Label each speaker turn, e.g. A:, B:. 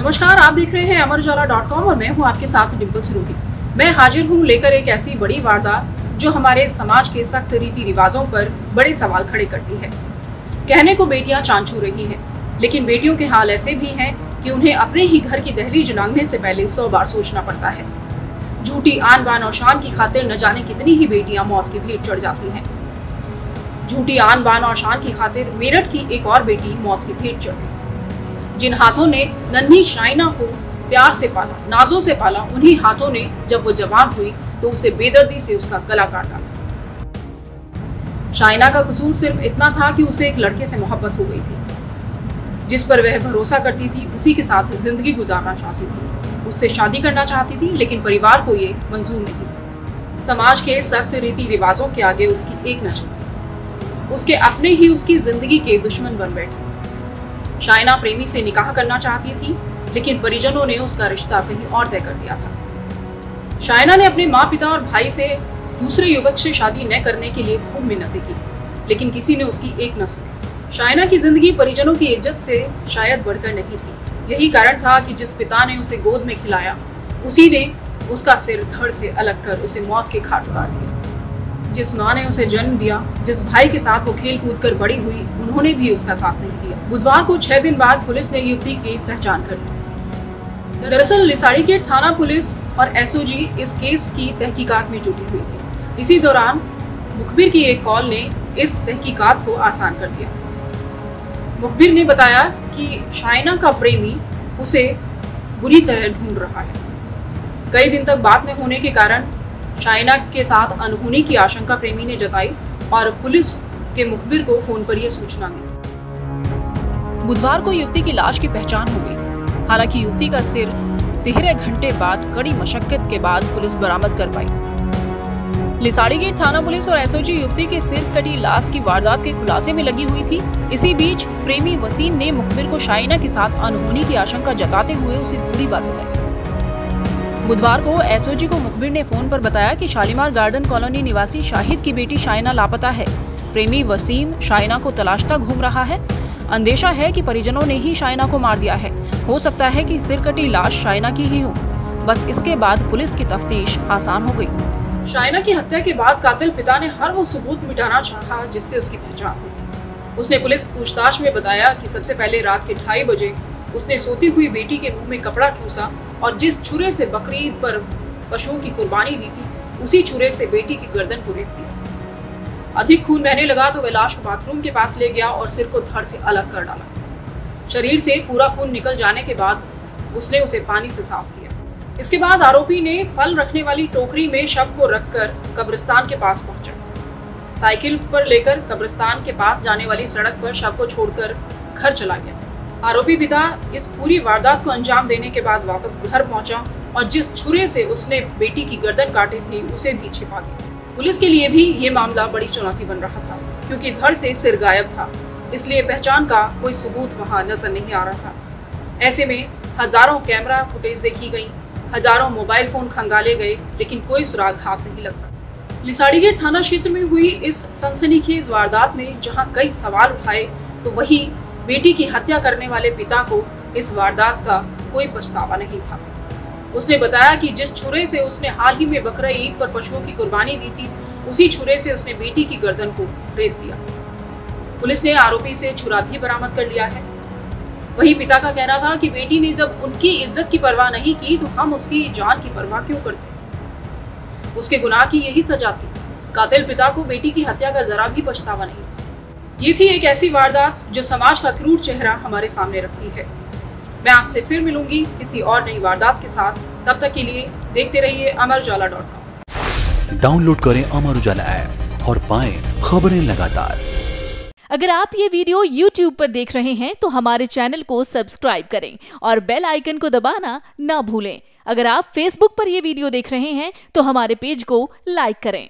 A: नमस्कार, आप देख रहे हैं अमरउजाला.com और मैं हूं आपके साथ डिम्पल सिरोही। मैं हाजिर हूं लेकर एक ऐसी बड़ी वारदात जो हमारे समाज के सख्त रीति रिवाजों पर बड़े सवाल खड़े करती है। कहने को बेटियां चांद छू रही हैं, लेकिन बेटियों के हाल ऐसे भी हैं कि उन्हें अपने ही घर की दहलीज लांघने से पहले 100 बार सोचना पड़ता है। झूठी आन बान और शान की खातिर न जाने कितनी ही बेटियां मौत की भेंट चढ़ जाती हैं। झूठी आन बान और शान की खातिर मेरठ की एक और बेटी मौत की भेंट चढ़ गई। जिन हाथों ने नन्ही शाइना को प्यार से पाला, नाजों से पाला, उन्हीं हाथों ने जब वो जवान हुई तो उसे बेदर्दी से उसका गला काट डाला। शाइना का कसूर सिर्फ इतना था कि उसे एक लड़के से मोहब्बत हो गई थी, जिस पर वह भरोसा करती थी, उसी के साथ जिंदगी गुजारना चाहती थी, उससे शादी करना चाहती थी, लेकिन परिवार को ये मंजूर नहीं। समाज के सख्त रीति रिवाजों के आगे उसकी एक न चली। उसके अपने ही उसकी जिंदगी के दुश्मन बन बैठे। शाइना प्रेमी से निकाह करना चाहती थी, लेकिन परिजनों ने उसका रिश्ता कहीं और तय कर दिया था। शाइना ने अपने माँ पिता और भाई से दूसरे युवक से शादी न करने के लिए खूब मिन्नतें की, लेकिन किसी ने उसकी एक न सुनी। शाइना की जिंदगी परिजनों की इज्जत से शायद बढ़कर नहीं थी। यही कारण था कि जिस पिता ने उसे गोद में खिलाया, उसी ने उसका सिर धड़ से अलग कर उसे मौत के घाट उतार दिया। जिस माँ ने उसे जन्म दिया, जिस भाई के साथ वो खेल कूद कर बड़ी हुई, उन्होंने भी उसका साथ नहीं दिया। बुधवार को 6 दिन बाद पुलिस ने युवती की पहचान कर ली। दरअसल लिसाड़ीगेट थाना पुलिस और एसओजी इस केस की तहकीकात में जुटी हुई थी। इसी दौरान मुखबिर की एक कॉल ने इस तहकीकात को आसान कर दिया। मुखबिर ने बताया कि शाइना का प्रेमी उसे बुरी तरह ढूंढ रहा है। कई दिन तक बात न होने के कारण शाइना के साथ अनहोनी की आशंका प्रेमी ने जताई और पुलिस के मुखबिर को फोन पर यह सूचना दी। बुधवार को युवती की लाश की पहचान हो गई। हालांकि युवती का सिर 13 घंटे बाद कड़ी मशक्कत के बाद पुलिस बरामद कर पाई। लिसाड़ीगेट थाना पुलिस और एसओजी युवती के सिर कटी लाश की वारदात के खुलासे में लगी हुई थी। इसी बीच प्रेमी वसीम ने मुखबिर को शाइना के साथ अनहोनी की आशंका जताते हुए उसे पूरी बात बताई। बुधवार को एसओजी को मुखबिर ने फोन पर बताया कि शालीमार गार्डन कॉलोनी निवासी शाहिद की बेटी शाइना लापता है। प्रेमी वसीम शाइना को तलाशता घूम रहा है। अंदेशा है कि परिजनों ने ही शाइना को मार दिया है। हो सकता है कि सिर कटी लाश शाइना की ही हो। बस इसके बाद पुलिस की तफ्तीश आसान हो गई। शाइना की हत्या के बाद कातिल पिता ने हर वो सबूत मिटाना चाहा जिससे उसकी पहचान हो। उसने पुलिस पूछताछ में बताया कि सबसे पहले रात के 2:30 बजे उसने सोती हुई बेटी के मुंह में कपड़ा ठूसा और जिस छुरे से बकरीद पर पशुओं की कुर्बानी दी थी, उसी छुरे से बेटी की गर्दन को रेत दिया। अधिक खून बहने लगा तो वह लाश को बाथरूम के पास ले गया और सिर को धड़ से अलग कर डाला। शरीर से पूरा खून निकल जाने के बाद उसने उसे पानी से साफ किया। इसके बाद आरोपी ने फल रखने वाली टोकरी में शव को रखकर कब्रिस्तान के पास पहुंचा। साइकिल पर लेकर कब्रिस्तान के पास जाने वाली सड़क पर शव को छोड़कर घर चला गया। आरोपी पिता इस पूरी वारदात को अंजाम देने के बाद वापस घर पहुंचा और जिस छुरे से उसने बेटी की गर्दन काटी थी उसे भी छिपा दिया। पुलिस के लिए भी ये मामला बड़ी चुनौती बन रहा था, क्योंकि धड़ से सिर गायब था, इसलिए पहचान का कोई सबूत वहां नजर नहीं आ रहा था। ऐसे में हजारों कैमरा फुटेज देखी गई, हजारों मोबाइल फोन खंगाले गए, लेकिन कोई सुराग हाथ नहीं लग सका। लिसाड़ीगेट थाना क्षेत्र में हुई इस सनसनीखेज वारदात ने जहां कई सवाल उठाए, तो वहीं बेटी की हत्या करने वाले पिता को इस वारदात का कोई पछतावा नहीं था। उसने बताया कि जिस छुरे से उसने हाल ही में बकरा ईद पर पशुओं की कुर्बानी दी थी, उसी छुरे से उसने बेटी की गर्दन को रेत दिया। पुलिस ने आरोपी से छुरा भी बरामद कर लिया है। वही पिता का कहना था कि बेटी ने जब उनकी इज्जत की परवाह नहीं की तो हम उसकी जान की परवाह क्यों करते। उसके गुनाह की यही सजा थी। कातिल पिता को बेटी की हत्या का जरा भी पछतावा नहीं था। ये थी एक ऐसी वारदात जो समाज का क्रूर चेहरा हमारे सामने रखती है। मैं आपसे फिर मिलूंगी किसी और नई वारदात के साथ। तब तक के लिए देखते रहिए अमरउजाला.com।
B: डाउनलोड करें अमर उजाला ऐप और पाएं खबरें लगातार।
C: अगर आप ये वीडियो YouTube पर देख रहे हैं तो हमारे चैनल को सब्सक्राइब करें और बेल आइकन को दबाना ना भूलें। अगर आप Facebook पर ये वीडियो देख रहे हैं तो हमारे पेज को लाइक करें।